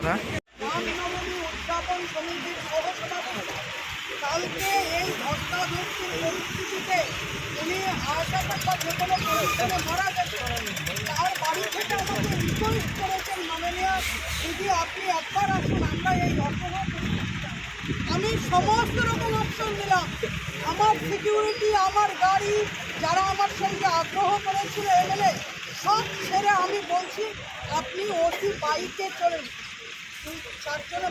রামনবমী উদযাপন সমিতির সহসভাপতি কালকে এই ধস্তাধস্তির পরিস্থিতিতে উনি আশাবাদ বা যে কোনো পরিস্থিতিতে মারা গেছে, তার বাড়ি থেকে আমাকে রিকোয়েস্ট করেছেন মাননীয় দিদি আপনি একবার আসুন, আমরা এই ঘটনা আমি সমস্ত রকম অপশন দিলাম। আমার সিকিউরিটি, আমার গাড়ি, যারা আমার সঙ্গে আগ্রহ করেছিল এমএলএ সব ছেড়ে আমি বলছি আপনি ওসি বাইকে চলেন, চারজনে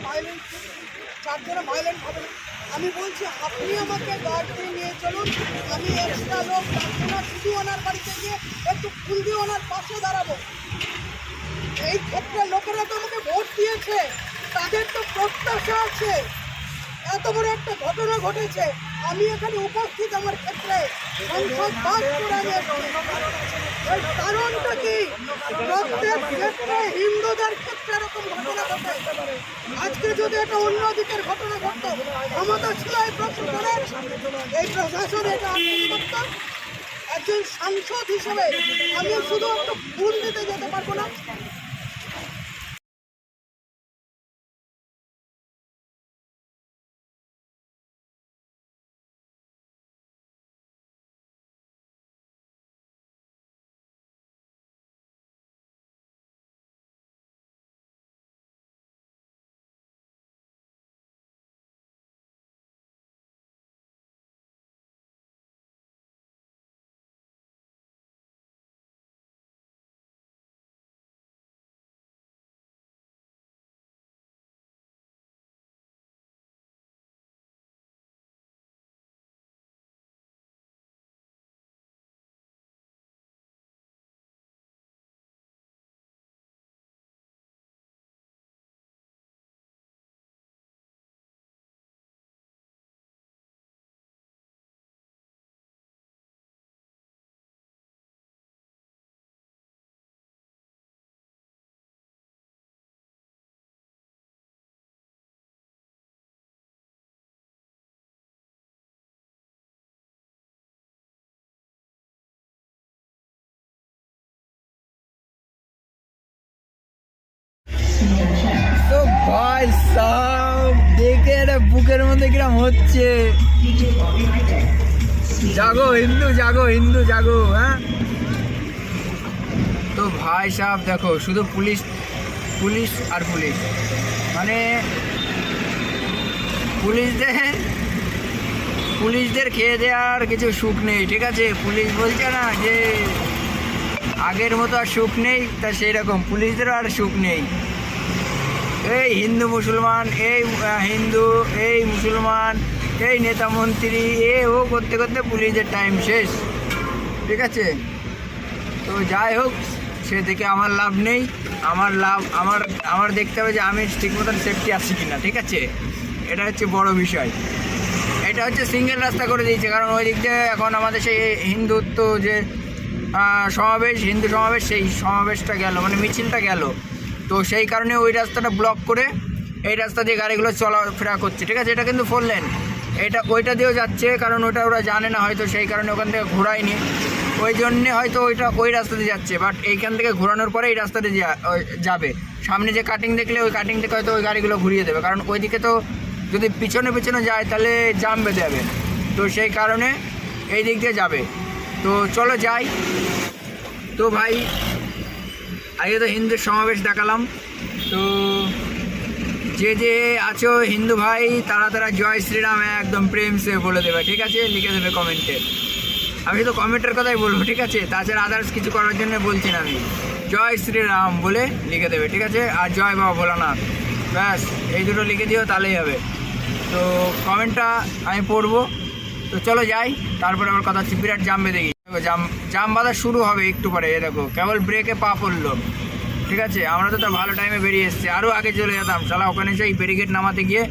ভায়োলেন্ট হবে না। আমি বলছি আপনি আমাকে গার্ড দিয়ে নিয়ে চলুন, আমি এক্সট্রা লোক রাখবো না, শুধু ওনার বাড়িতে গিয়ে একটু ফুল দিয়ে ওনার পাশে দাঁড়াবো। এই ক্ষেত্রে লোকেরা তো আমাকে ভোট দিয়েছে, তাদের তো প্রত্যাশা আছে। এত বড় একটা ঘটনা ঘটেছে, আমি এখানে উপস্থিত, আমার ক্ষেত্রে সংসদ বাদ করে আমি এর কারণটা কি? প্রত্যেক ক্ষেত্রে হিন্দুদের ক্ষেত্রে এরকম ঘটনা ঘটে। আজকে যদি এটা অন্য দিকের ঘটনা ঘটতো, ক্ষমতা ছিল এই প্রশাসনের, এই প্রশাসন এটা করত। একজন সাংসদ হিসেবে আমি শুধু একটু ফুল দিতে যেতে পারবো না। তো ভাই সব দেখে এটা বুকের মধ্যে কিরম হচ্ছে। জাগো হিন্দু, জাগো হিন্দু, জাগো। হ্যাঁ, তো ভাই সাহেব দেখো শুধু পুলিশ পুলিশ আর পুলিশ, মানে পুলিশদের খেয়ে দেওয়ার কিছু সুখ নেই। ঠিক আছে, পুলিশ বলছে না যে আগের মতো আর সুখ নেই, তা সেই রকম পুলিশদেরও আর সুখ নেই। এই হিন্দু মুসলমান, এই হিন্দু, এই মুসলমান, এই নেতা মন্ত্রী, ও করতে করতে পুলিশের টাইম শেষ। ঠিক আছে, তো যাই হোক, সে থেকে আমার লাভ নেই। আমার দেখতে হবে যে আমি ঠিক মতন সেফটি আসছি কিনা। ঠিক আছে, এটা হচ্ছে বড় বিষয়। এটা হচ্ছে সিঙ্গেল রাস্তা করে দিয়েছে, কারণ ওই দিক দিয়ে এখন আমাদের সেই হিন্দুত্ব যে সমাবেশ, হিন্দু সমাবেশ, সেই সমাবেশটা গেল, মানে মিছিলটা গেল। তো সেই কারণে ওই রাস্তাটা ব্লক করে এই রাস্তা দিয়ে গাড়িগুলো চলাফেরা করছে। ঠিক আছে, এটা কিন্তু 4 লেন, এটা ওইটা দিয়েও যাচ্ছে, কারণ ওটা ওরা জানে না হয়তো, সেই কারণে ওখান থেকে ঘোরায়নি, ওই জন্যে হয়তো ওই রাস্তা দিয়ে যাচ্ছে। বাট এইখান থেকে ঘোরানোর পরে এই রাস্তাতে যাবে। সামনে যে কাটিং দেখলে ওই কাটিং থেকে হয়তো ওই গাড়িগুলো ঘুরিয়ে দেবে, কারণ ওইদিকে তো যদি পিছনে যায় তাহলে জাম বেঁধে যাবে। তো সেই কারণে এই দিক দিয়ে যাবে। তো চলো যাই। তো ভাই আগে তো হিন্দুর সমাবেশ দেখালাম, তো যে আছো হিন্দু ভাই তারা জয় শ্রীরাম একদম প্রেম সে বলে দেবে। ঠিক আছে, লিখে দেবে কমেন্টে। আমি শুধু কমেন্টের কথাই বলবো। ঠিক আছে, তাছাড়া আদার্স কিছু করার জন্য বলছি না আমি। জয় শ্রীরাম বলে লিখে দেবে। ঠিক আছে, আর জয় বাবা ভোলানাথ, ব্যাস এই দুটো লিখে দিও, তাহলেই হবে। তো কমেন্টটা আমি পড়বো। তো চলো যাই, তারপরে আবার কথা হচ্ছে। বিরাট জাম বেঁধে গেছি, জাম বাঁধা শুরু হবে একটু পরে। দেখো কেবল ব্রেকে পা পড়লো। ঠিক আছে, আমরা তো ভালো টাইমে বেরিয়ে এসেছি, আরও আগে চলে যেতাম। শালা ওখানে সেই ব্যারিকেড নামাতে গিয়ে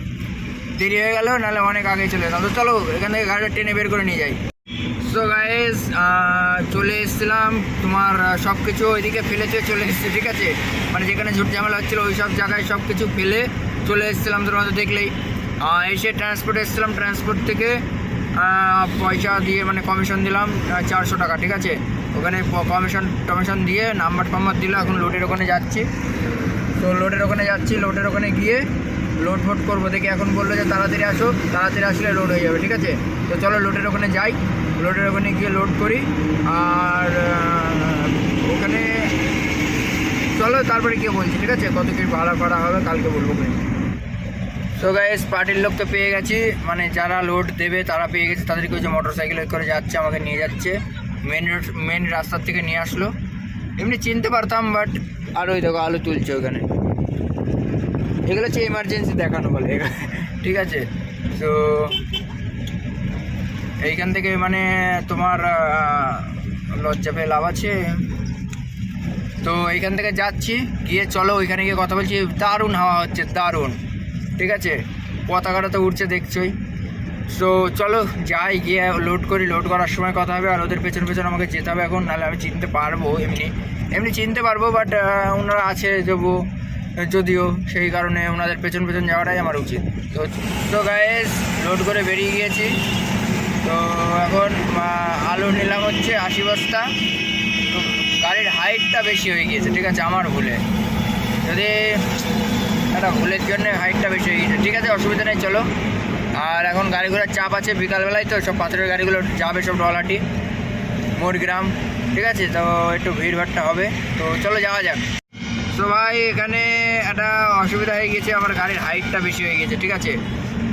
দেরি হয়ে গেল, নাহলে অনেক আগে চলে যেতাম। তো চলো এখান থেকে গাড়িটা টেনে বের করে নিয়ে যাই। সো গাইস, চলে এসেছিলাম, তোমার সব কিছু ওইদিকে ফেলে চলে এসেছি। ঠিক আছে, মানে যেখানে ঝুট ঝামেলা হচ্ছিলো ওই সব জায়গায় সব কিছু ফেলে চলে এসেছিলাম। তোমার তো দেখলেই এসে ট্রান্সপোর্টে এসেছিলাম। ট্রান্সপোর্ট থেকে পয়সা দিয়ে, মানে কমিশন দিলাম 400 টাকা। ঠিক আছে, ওখানে কমিশন দিয়ে নাম্বার দিল। এখন লোডের ওখানে যাচ্ছি। তো লোডের ওখানে যাচ্ছি, লোডের ওখানে গিয়ে লোড ফোড করবো। দেখি এখন বললো যে তাড়াতাড়ি আসো, তাড়াতাড়ি আসলে লোড হয়ে যাবে, ঠিক আছে। তো চলো লোডের ওখানে যাই, লোডের ওখানে গিয়ে লোড করি। আর ওখানে চলো তারপরে গিয়ে বলছি, ঠিক আছে, কত কি ভাড়া ফাড়া হবে কালকে বলবো। তো গাইস পার্টির লোক তো পেয়ে গেছি, মানে যারা লোড দেবে তারা পেয়ে গেছে, তাদেরকে ওই যে মোটর সাইকেলে করে যাচ্ছে, আমাকে নিয়ে যাচ্ছে মেন রাস্তার থেকে নিয়ে আসলো। এমনি চিনতে পারতাম, বাট আর ওই দেখো আলু তুলছে ওখানে, এগুলো হচ্ছে এমার্জেন্সি দেখানো বলে, ঠিক আছে। তো এইখান থেকে মানে তোমার লজ্জা পেয়ে লাভ আছে। তো এইখান থেকে যাচ্ছি, গিয়ে চলো ওইখানে গিয়ে কথা বলছি। দারুণ হাওয়া হচ্ছে, দারুণ, ঠিক আছে। পতাকাটা তো উঠছে দেখছোই। তো চলো যাই, গিয়ে লোড করি, লোড করার সময় কথা হবে। আর ওদের পেছন পেছন আমাকে যেতে হবে এখন, নাহলে আমি চিনতে পারবো, এমনি চিনতে পারবো, বাট ওনারা আছে যদিও সেই কারণে ওনাদের পেছন পেছন যাওয়াটাই আমার উচিত। তো গাইস লোড করে বেরিয়ে গিয়েছি। তো এখন আলু নিলাম হচ্ছে 80 বস্তা। তো গাড়ির হাইটটা বেশি হয়ে গিয়েছে, ঠিক আছে, আমার ভুলে, যদি একটা ভুলের জন্য হাইটটা বেশি হয়ে গিয়েছে, ঠিক আছে, অসুবিধা নেই, চলো। আর এখন গাড়ি ঘোড়ার চাপ আছে, বিকালবেলায় তো সব পাথরের গাড়িগুলো যাবে সব ডলাটি মোরগ্রাম, ঠিক আছে। তো একটু ভিড়ভাড়টা হবে, তো চলো যাওয়া যাক। তো ভাই এখানে একটা অসুবিধা হয়ে গেছে, আমার গাড়ির হাইটটা বেশি হয়ে গেছে, ঠিক আছে।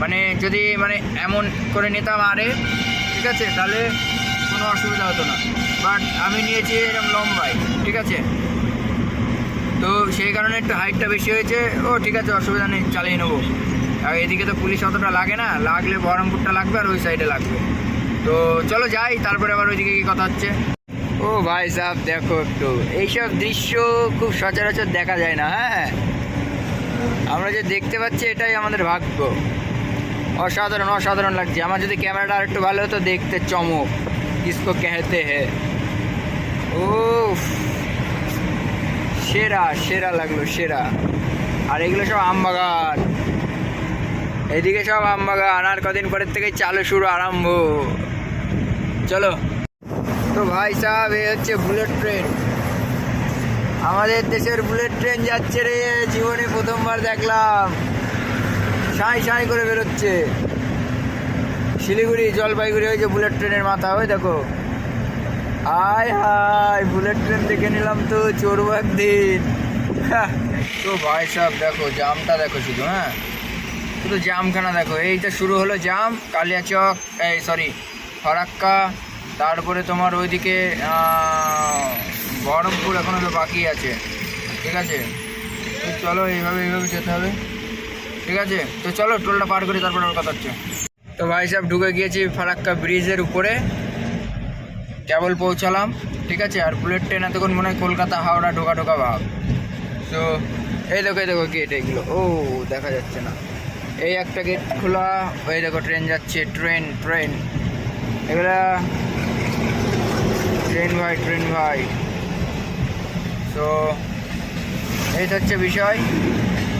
মানে যদি এমন করে নিতাম আরে, ঠিক আছে, তাহলে কোনো অসুবিধা হতো না, বাট আমি নিয়েছি এরকম লম্বাই, ঠিক আছে। তো সেই কারণে একটু হাইটটা বেশি হয়েছে। ও ঠিক আছে, অসুবিধা নেই, চালিয়ে নেবো। আর এদিকে তো পুলিশ অতটা লাগে না, লাগলে বহরমপুরটা লাগবে আর ওই সাইডে লাগবে। তো চলো যাই, তারপরে আবার ওইদিকে কি কথা হচ্ছে। ও ভাই সাহেব দেখো একটু, এইসব দৃশ্য খুব সচরাচর দেখা যায় না। হ্যাঁ, আমরা যে দেখতে পাচ্ছি এটাই আমাদের ভাগ্য। অসাধারণ অসাধারণ লাগছে। আমার যদি ক্যামেরাটা আর একটু ভালো হতো, দেখতে চমক কিসকো कहते हैं। ও সেরা সেরা লাগলো, সেরা। আর এগুলো সব আমবাগান, এদিকে সব আমবাগান, আর কদিন পরের থেকে চালু শুরু আরম্ভ। চলো। তো ভাই সাহেব এই হচ্ছে বুলেট ট্রেন, আমাদের দেশের বুলেট ট্রেন যাচ্ছে রে, জীবনে প্রথমবার দেখলাম। সাঁই সাঁই করে বেরোচ্ছে শিলিগুড়ি জলপাইগুড়ি, ওই যে বুলেট ট্রেনের মাথা, ওই দেখো। আয় হায়, বুলেট ট্রেন দেখে নিলাম, তো চড়বো একদিন। তো ভাই সাহেব দেখো জামটা দেখো শুধু, হ্যাঁ শুধু জামখানা দেখো। এইটা শুরু হলো জাম, কালিয়াচক, এই সরি ফারাক্কা, তারপরে তোমার ওইদিকে বহরমপুর এখনো তো বাকি আছে, ঠিক আছে। তো চলো এইভাবে যেতে হবে, ঠিক আছে। তো চলো টোলটা পার করি, তারপরে ওর কথা হচ্ছে। তো ভাই সাহেব ঢুকে গিয়েছি ফারাক্কা ব্রিজের উপরে, কেবল পৌঁছালাম, ঠিক আছে। আর বুলেট ট্রেন এতক্ষণ মনে হয় কলকাতা হাওড়া ঢোকা ভাব। তো এই দেখো গেট, এইগুলো ও দেখা যাচ্ছে না, এই একটা গেট খোলা, ওই দেখো ট্রেন যাচ্ছে, ট্রেন এগুলা ট্রেন ভাই। তো এই তো হচ্ছে বিষয়।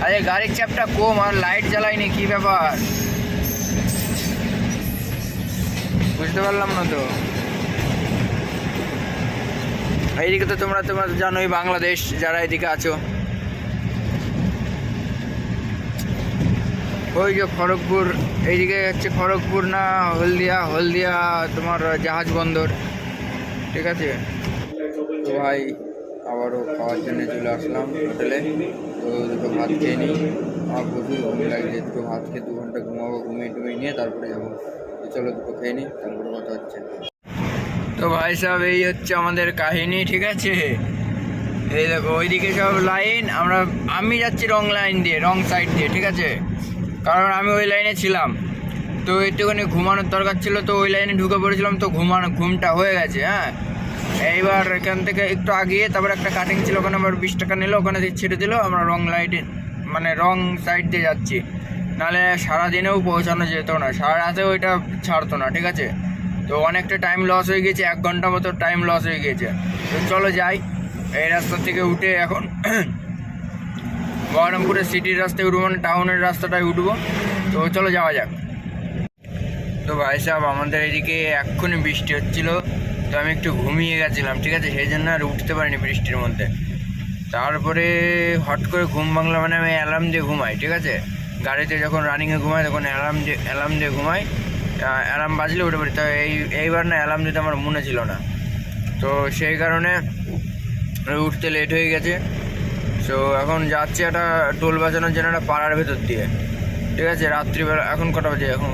আরে গাড়ির চাপটা কম, আর লাইট জ্বালায়নি, কি ব্যাপার বুঝতে পারলাম না। তো এইদিকে তো তোমরা জানোই বাংলাদেশ, যারা এদিকে আছো, ওই যে খড়গপুর, এইদিকে হচ্ছে খড়গপুর না হলদিয়া তোমার জাহাজ বন্দর, ঠিক আছে। তো ভাই আবারও খাওয়ার জন্য চলে আসলাম হোটেলে। তো দুটো ভাত খেয়ে নিই, আমার প্রচুর ঘুম লাগছে, দুটো ভাত খেয়ে 2 ঘন্টা ঘুমাবো, ঘুমিয়ে নিয়ে তারপরে যাবো। তো চলো দুটো খেয়ে নিই, তারপরে কথা হচ্ছে। তো ভাই সাহেব এই হচ্ছে আমাদের কাহিনী, ঠিক আছে। এই দেখো ওইদিকে সব লাইন, আমি যাচ্ছি রং লাইন দিয়ে, রং সাইড দিয়ে, ঠিক আছে, কারণ আমি ওই লাইনে ছিলাম। তো একটুখানি ঘুমানোর দরকার ছিল, তো ওই লাইনে ঢুকে পড়েছিলাম, তো ঘুমটা হয়ে গেছে। হ্যাঁ, এইবার এখান থেকে একটু আগিয়ে তারপর একটা কাটিং ছিল, ওখানে আবার 20 টাকা নিল, ওখানে ছেড়ে দিল। আমরা রং লাইটে মানে রং সাইড দিয়ে যাচ্ছি, নাহলে সারাদিনেও পৌঁছানো যেত না, সারা রাতেও ওইটা ছাড়তো না, ঠিক আছে। তো অনেকটা টাইম লস হয়ে গেছে, 1 ঘন্টা মতো টাইম লস হয়ে গেছে। তো চলো যাই, এই রাস্তা থেকে উঠে এখন বহরমপুরের সিটির রাস্তায় উঠবো, মানে টাউনের রাস্তাটায় উঠবো। তো চলো যাওয়া যাক। তো ভাই সাহেব আমাদের এদিকে এক্ষুনি বৃষ্টি হচ্ছিল, তো আমি একটু ঘুমিয়ে গেছিলাম, ঠিক আছে, সেই জন্য আর উঠতে পারিনি বৃষ্টির মধ্যে। তারপরে হট করে ঘুম ভাঙলো, মানে আমি অ্যালার্ম দিয়ে ঘুমাই, ঠিক আছে, গাড়িতে যখন রানিংয়ে ঘুমাই তখন অ্যালার্ম দিয়ে ঘুমাই, অ্যালার্ম বাজলে উঠে পড়ি। তো এইবার না অ্যালার্ম দিতে আমার মনে ছিল না, তো সেই কারণে উঠতে লেট হয়ে গেছে। সো এখন যাচ্ছি একটা টোল বাজানোর জন্য একটা পাড়ার ভেতর দিয়ে, ঠিক আছে, রাত্রিবেলা। এখন কটা বাজে? এখন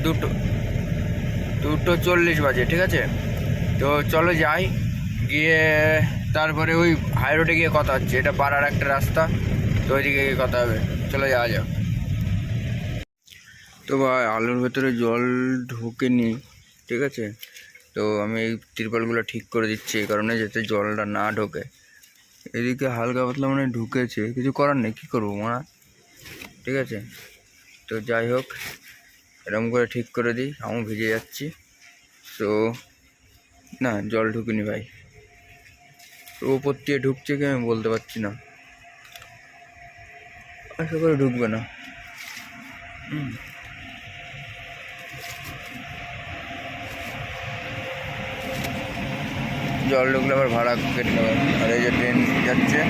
2:40 বাজে, ঠিক আছে। তো চলো যাই, গিয়ে তারপরে ওই হাই রোডে গিয়ে কথা হচ্ছে, এটা পাড়ার একটা রাস্তা, তো ওইদিকে গিয়ে কথা হবে, চলে যাওয়া যাক। তো ভাই আলুর ভেতরে জল ঢোকেনি, ঠিক আছে, তো আমি এই তিরপালগুলো ঠিক করে দিচ্ছি এই কারণে যাতে জলটা না ঢোকে। এদিকে হালকা পাতলা মানে ঢুকেছে, কিছু করার নেই, কী করবো মারা, ঠিক আছে। তো যাই হোক, এরকম করে ঠিক করে দিই, আমি ভিজে যাচ্ছি। তো না, জল ঢুকেনি ভাই, ওপর দিয়ে ঢুকছে কি আমি বলতে পারছি না, আশা করে ঢুকবে না। জল ঢুকলে আবার ভাড়া কেটে নেবে। আর এই যে ট্রেন যাচ্ছে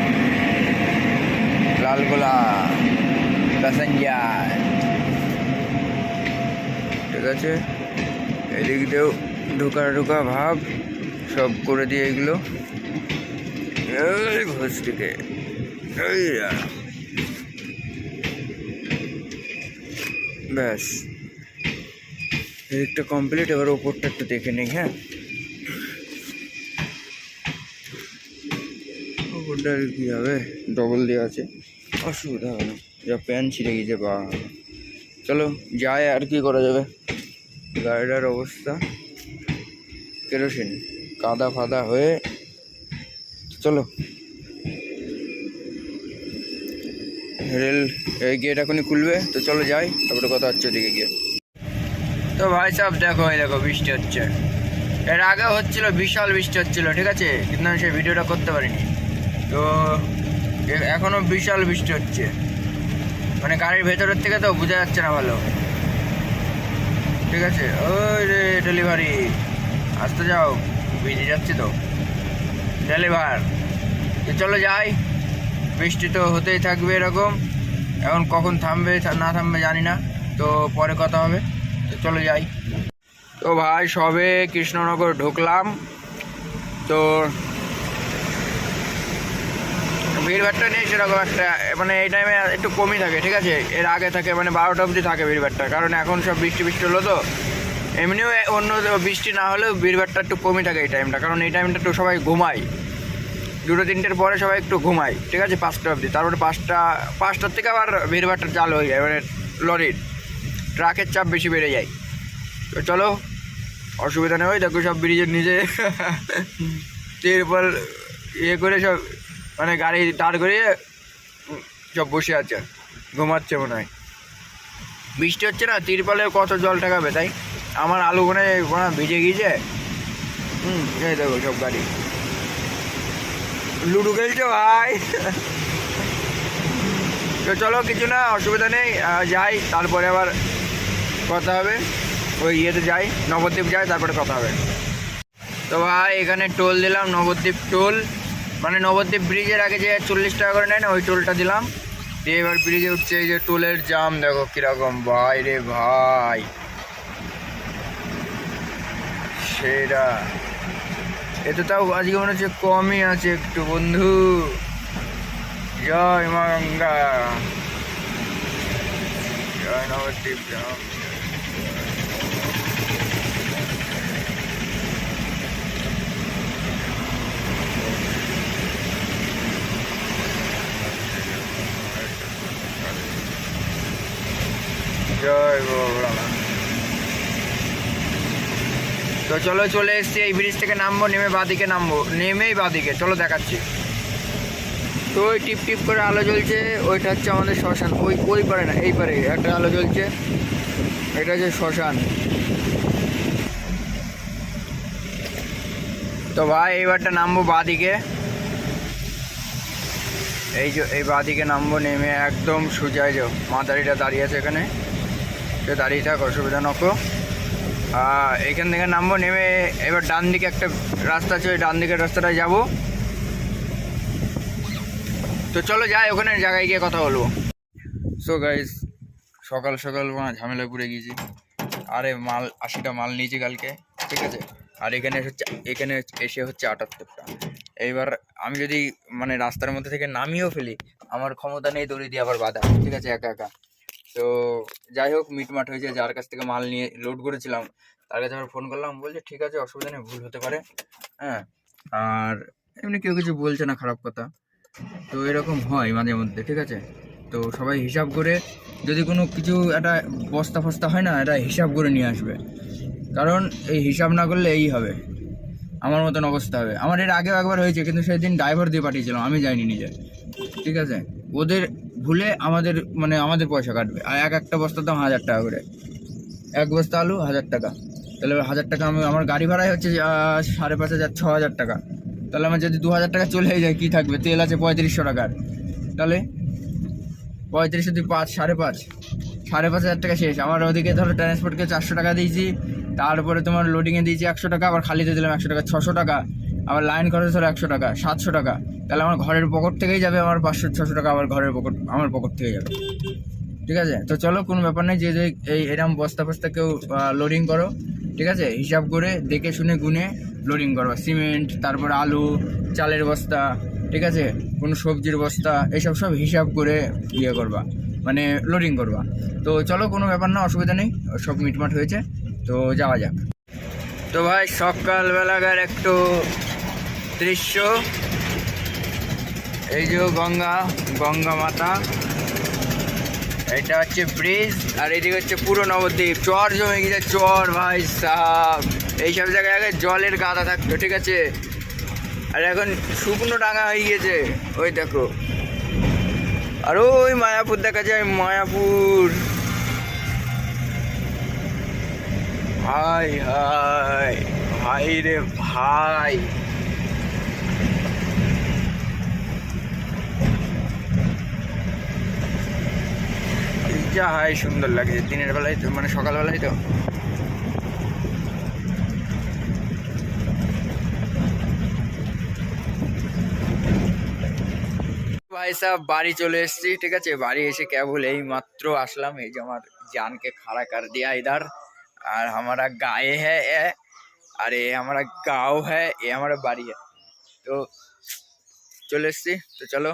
লালগোলা প্যাসেঞ্জার, ঠিক আছে। এদিক দিয়েও ঢোকা ভাব সব করে দিয়ে এগুলো ঘোষ থেকে ব্যাস, এদিকটা কমপ্লিট। এবার ওপরটা একটু দেখে নিই। হ্যাঁ, ওপরটা কী হবে, ডবল দেওয়া আছে, অসুবিধা হবে না। যা প্যান ছিঁড়ে গিয়েছে বা, চলো যাই, আর কি করা যাবে। গাড়িটার অবস্থা কেরোসিন কাদা ফাদা হয়ে, চলো রেল এই গেট এখনই খুলবে, তো চলো যাই, তারপরে কথা হচ্ছে ওদিকে গিয়ে। তো ভাই সাহেব দেখো, এই দেখো বৃষ্টি হচ্ছে, এর আগে হচ্ছিল, বিশাল বৃষ্টি হচ্ছিল, ঠিক আছে, কিন্তু আমি সেই ভিডিওটা করতে পারিনি। তো এখনও বিশাল বৃষ্টি হচ্ছে, মানে গাড়ির ভেতরের থেকে তো বোঝা যাচ্ছে না ভালো, ঠিক আছে। ওই রে ডেলিভারি, আসতে যাও, ভিজে যাচ্ছি তো ডেলিভার। তো চলো যাই, বৃষ্টি তো হতেই থাকবে এরকম, এখন কখন থামবে না থামবে জানি না, তো পরে কথা হবে, তো চলো যাই। তো ভাই সবে কৃষ্ণনগর ঢুকলাম, তো ভিড়ভাড়টা নেই সেরকম একটা, মানে এই টাইমে একটু কমই থাকে, ঠিক আছে, এর আগে থাকে মানে 12টা অবধি থাকে ভিড়ভাড়টা, কারণ এখন সব বৃষ্টি হলো তো, এমনিও অন্য বৃষ্টি না হলেও ভিড়ভাড়টা একটু কমই থাকে এই টাইমটা, কারণ এই টাইমটা একটু সবাই ঘুমায়, 2-3টের পরে সবাই একটু ঘুমায়, ঠিক আছে, 5টা অবধি, তারপরে 5টার থেকে আবার ভিড়ভাড়টা চালু হয়ে যায়, মানে লরির ট্রাকের চাপ বেশি বেড়ে যায়। তো চলো, অসুবিধা নেই, দেখো সব ব্রিজের নিচে তিরপল ইয়ে করে সব, মানে গাড়ি দাঁড় করিয়ে সব বসে আছে, ঘুমাচ্ছে মনে হয়। বৃষ্টি হচ্ছে না, তিরপলে কত জল ঠেকাবে, তাই আমার আলু মানে ভিজে গিয়েছে। এই দেখো সব গাড়ি লুডো খেলছে ভাই। তো চলো, কিছু না, অসুবিধা নেই, যাই, তারপরে আবার কথা হবে, ওই ইয়েতে যাই, নবদ্বীপ যাই, তারপরে কথা হবে। তো ভাই এখানে টোল দিলাম, নবদ্বীপ টোল, মানে নবদ্বীপ ব্রিজের আগে যে 40 টাকা করে নেয় না, ওই টোলটা দিলাম, দিয়ে এবার ব্রিজে উঠছে। এই যে টোলের জাম দেখো কিরকম ভাই রে ভাই, সেটা এতে তাও আজকে মনে হচ্ছে কমই আছে একটু বন্ধু। জয় মা গঙ্গা, জয় নবদ্বীপ জাম। জয় ভগবান। তো চলো চলে এসছি, এই ব্রিজ থেকে নামবো, নেমে বাঁদিকে নামবো, নেমেই বাঁদিকে, চলো দেখাচ্ছি। তো ওই টিপ টিপ করে আলো জ্বলছে, ওইটা হচ্ছে আমাদের শ্মশান, ওই পারে না, এই পারে একটা আলো জ্বলছে, এটা হচ্ছে শ্মশান। তো ভাই এইবারটা নামবো বাঁদিকে, এই যে এই বাঁদিকে নামবো, নেমে একদম সোজায় যাও, মাদারিটা দাঁড়িয়ে আছে এখানে, সে দাঁড়িয়ে থাক, অসুবিধা নকো। এখান থেকে নামবো, নেমে এবার ডান দিকে একটা রাস্তা আছে, ওই ডান দিকের রাস্তাটায় যাবো, তো চলো যাই, ওখানে জায়গায় গিয়ে কথা বলবো। সো গাইস, সকাল সকাল ঝামেলা পড়ে গিয়েছি। আরে মাল 80টা মাল নিয়েছি কালকে, ঠিক আছে। আর এখানে এসে হচ্ছে 78টা। এইবার আমি যদি মানে রাস্তার মধ্যে থেকে নামিয়েও ফেলি, আমার ক্ষমতা নেই দড়ি দিয়ে আবার বাঁধা, ঠিক আছে, একা একা। তো যাই হোক, মিটমাট হয়েছে। যার কাছ থেকে মাল নিয়ে লোড করেছিলাম তার কাছে আবার ফোন করলাম, বলছে ঠিক আছে, অসুবিধা নেই, ভুল হতে পারে, হ্যাঁ। আর এমনি কেউ কিছু বলছে না খারাপ কথা। তো এরকম হয় মাঝে মধ্যে, ঠিক আছে। তো সবাই হিসাব করে, যদি কোনো কিছু একটা বস্তা ফস্তা হয় না, এটা হিসাব করে নিয়ে আসবে। কারণ এই হিসাব না করলে এই হবে, আমার মতন অবস্থা হবে। আমার এর আগেও একবার হয়েছে, কিন্তু সেদিন ড্রাইভার দিয়ে পাঠিয়েছিলাম, আমি যাইনি নিজে, ঠিক আছে। ওদের ভুলে আমাদের পয়সা কাটবে। আর একটা বস্তার দাম 1000 টাকা করে, এক বস্তা আলু 1000 টাকা। তাহলে 1000 টাকা আমার গাড়ি ভাড়াই হচ্ছে 5500 6000 টাকা। তাহলে আমার যদি 2000 টাকা চলে যায়, কী থাকবে? তেল আছে 3500 টাকার, তাহলে 35 যদি 5 5,500 টাকা শেষ। আমার ওদিকে ধরো ট্রান্সপোর্টকে 400 টাকা দিয়েছি, তারপরে তোমার লোডিংয়ে দিয়েছি 100 টাকা, আবার খালিতে দিলাম 100 টাকা, 600 টাকা। আবার লাইন খরচ হলো 100 টাকা, 700 টাকা। তাহলে আমার ঘরের পকেট থেকেই যাবে আমার 500-600 টাকা, আমার আমার পকেট থেকে যাবে, ঠিক আছে। তো চলো, কোনো ব্যাপার নেই। যে এরকম বস্তা ফস্তা কেউ লোডিং করো, ঠিক আছে, হিসাব করে দেখে শুনে গুনে লোডিং করবা। সিমেন্ট, তারপরে আলু, চালের বস্তা, ঠিক আছে, কোনো সবজির বস্তা, এইসব সব হিসাব করে ইয়ে করবা, মানে লোডিং করবা। তো চলো, কোনো ব্যাপার না, অসুবিধা নেই, সব মিটমাট হয়েছে। তো যাওয়া যাক। তো ভাই, সকালবেলাকার একটু দৃশ্য, এই যে গঙ্গা মাতা, এটা হচ্ছে ব্রিজ, আর এদিকে হচ্ছে পুরো নবদ্বীপ। চর জমে গেছে, চর ভাই সাহাব। এইসব জায়গায় আগে জলের গাদা থাকতো, ঠিক আছে, আর এখন শুকনো ডাঙা হয়ে গিয়েছে, ওই দেখো। আর ওই মায়াপুর দেখা যায়, মায়াপুর। ভাই হাই ভাই রে ভাই, যা হয় সুন্দর লাগে দিনের বেলায়, তো মানে সকালবেলায়। তো ভাই সাহেব, বাড়ি চলে এসেছি, ঠিক আছে। বাড়ি এসে কেবল এই মাত্র আসলাম। এই যে আমার জানকে খাড়া কর দিয়া ইধার, আর हमारा গায়ে হ্যাঁ এ, আর এ हमारा গাঁও হ্যাঁ, এ हमारा বাড়ি হ্যাঁ। তো চলে এসেছি, তো চলো।